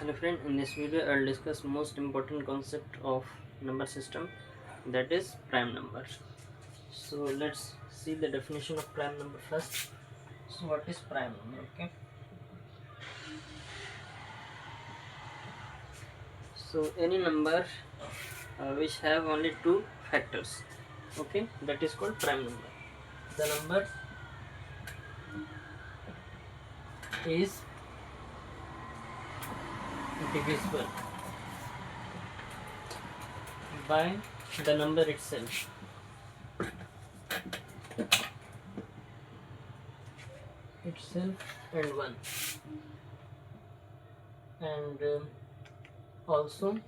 Hello friend, in this video I'll discuss most important concept of number system, that is prime number. So let's see the definition of prime number first. So what is prime number? Okay, so any number which have only two factors, okay, that is called prime number. The number is divisible by the number itself. And one, and also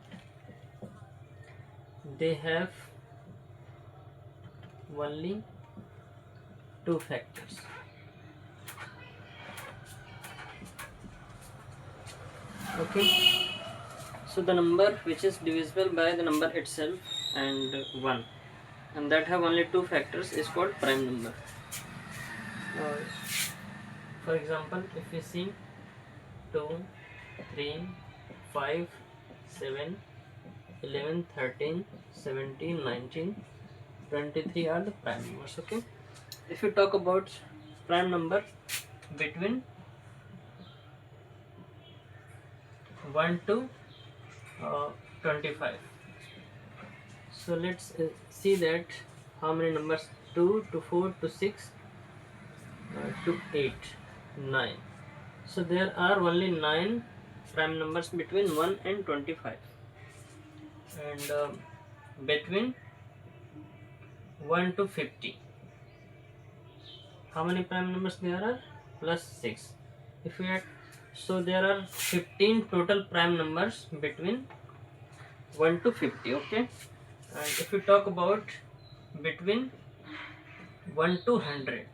they have only two factors. Okay, so the number which is divisible by the number itself and 1, and that have only two factors, is called prime number. For example, if we see 2, 3, 5, 7, 11, 13, 17, 19, 23 are the prime numbers. Okay, if you talk about prime number between 1 to 25, so let's see that how many numbers: 2 to 4 to 6 to 8, 9. So there are only 9 prime numbers between 1 and 25, and between 1 to 50, how many prime numbers there are? Plus 6. If we add, so there are 15 total prime numbers between 1 to 50. Okay, and if we talk about between 1 to 100,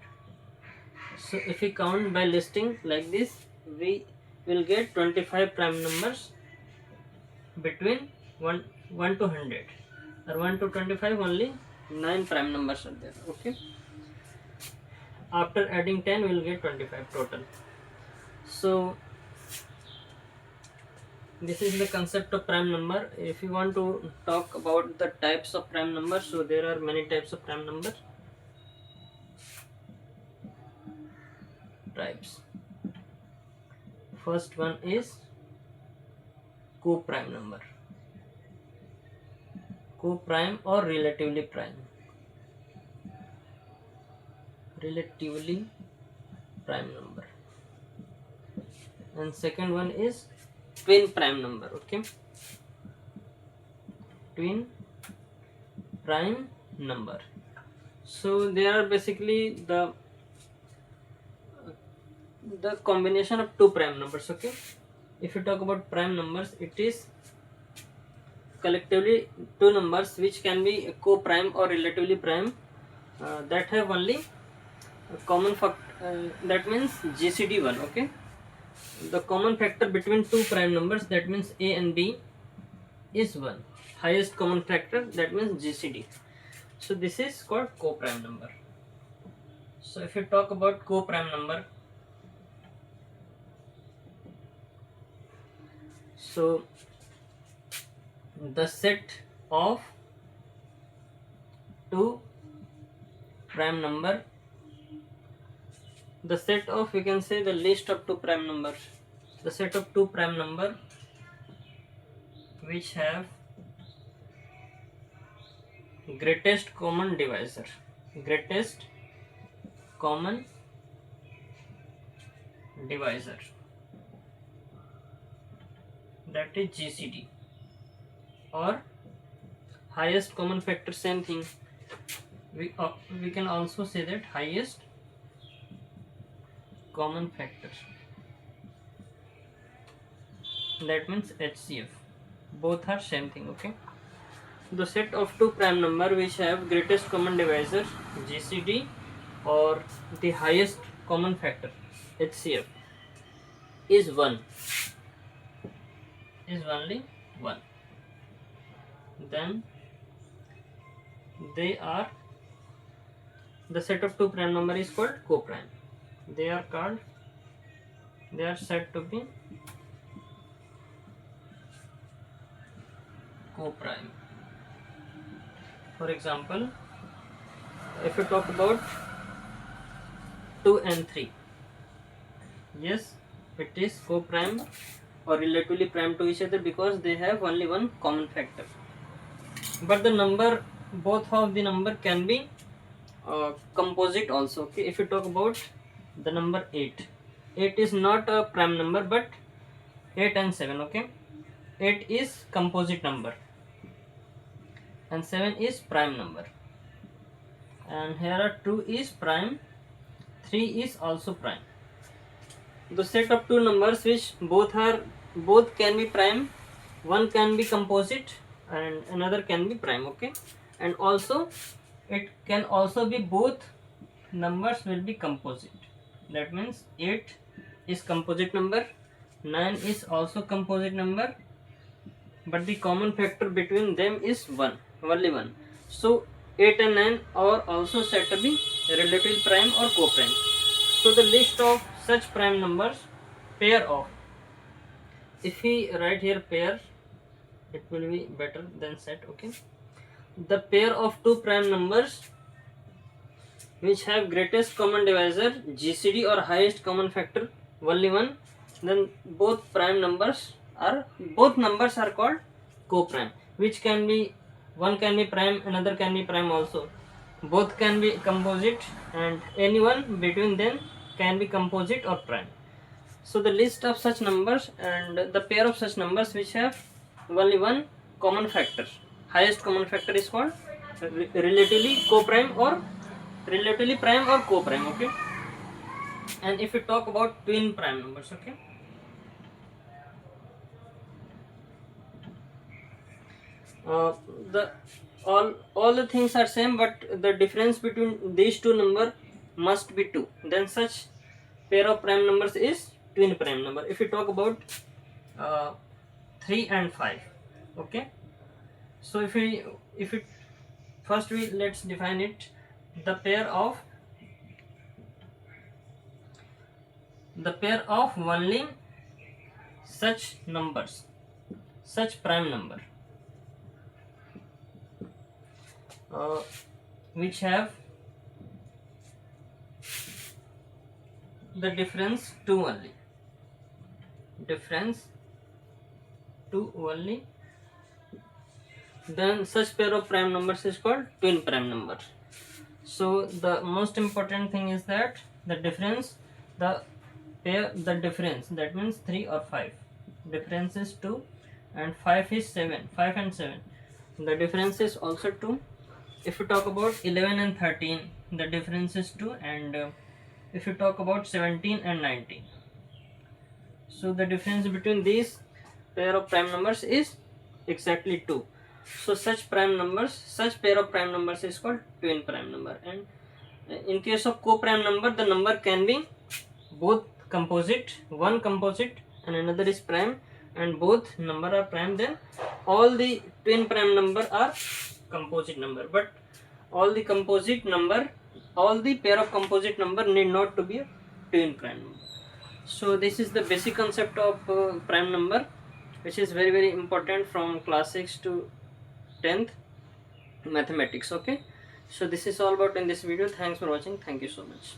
so if we count by listing like this, we will get 25 prime numbers between 1 to 100, or 1 to 25 only 9 prime numbers are there. Okay, after adding 10 we will get 25 total. So this is the concept of prime number. If you want to talk about the types of prime numbers, so there are many types of prime number types. First one is co-prime number, co-prime or relatively prime, relatively prime number. And second one is twin prime number. Okay, twin prime number. So they are basically the combination of two prime numbers. Okay, if you talk about prime numbers, it is collectively two numbers which can be co-prime or relatively prime, that have only a common factor, that means GCD 1. Okay, the common factor between two prime numbers, that means A and B, is 1. Highest common factor, that means GCD. So this is called co-prime number. So if you talk about co-prime number, so the set of two prime number, the set of, we can say, the list of two prime numbers, the set of two prime number which have greatest common divisor, greatest common divisor, that is GCD, or highest common factor, same thing. We can also say that highest common factor, that means HCF. Both are same thing. Okay, the set of two prime number which have greatest common divisor, GCD, or the highest common factor, HCF, is 1, is only 1. Then they are, the set of two prime number is called co-prime. They are said to be co-prime. For example, if you talk about 2 and 3, yes, it is co-prime or relatively prime to each other because they have only one common factor. But the number, both of the number can be composite also. Okay, if you talk about the number 8, 8 is not a prime number, but 8 and 7, okay, 8 is composite number and 7 is prime number, and here are 2 is prime, 3 is also prime. The set of two numbers which both can be prime, one can be composite and another can be prime, okay, and also it can also be both numbers will be composite. That means 8 is composite number, 9 is also composite number, but the common factor between them is 1, only 1. So 8 and 9 are also said to be relative prime or co-prime. So the list of such prime numbers, pair of, if we write here pair, it will be better than set, okay. The pair of two prime numbers which have greatest common divisor, GCD, or highest common factor only 1, then both numbers are called co-prime, which can be, one can be prime, another can be prime also, both can be composite, and anyone between them can be composite or prime. So the list of such numbers and the pair of such numbers which have only one common factor, highest common factor, is called relatively co-prime or relatively prime or co-prime, okay. And if we talk about twin prime numbers, okay, the all the things are same, but the difference between these two number must be 2, then such pair of prime numbers is twin prime number. If we talk about 3 and 5, okay, so if we first let's define it. The pair of only such numbers, such prime number which have the difference 2 only, then such pair of prime numbers is called twin prime number. So the most important thing is that the difference, the difference, that means 3 or 5, difference is 2, and 5 is 7, 5 and 7, the difference is also 2. If you talk about 11 and 13, the difference is 2, and if you talk about 17 and 19, so the difference between these pair of prime numbers is exactly 2. So such pair of prime numbers is called twin prime number. And in case of co-prime number, the number can be both composite, one composite and another is prime, and both number are prime, then all the twin prime number are composite number. But all the pair of composite number need not to be a twin prime number. So this is the basic concept of prime number, which is very, very important from class 6 to 10th mathematics, okay. So this is all about in this video. Thanks for watching. Thank you so much.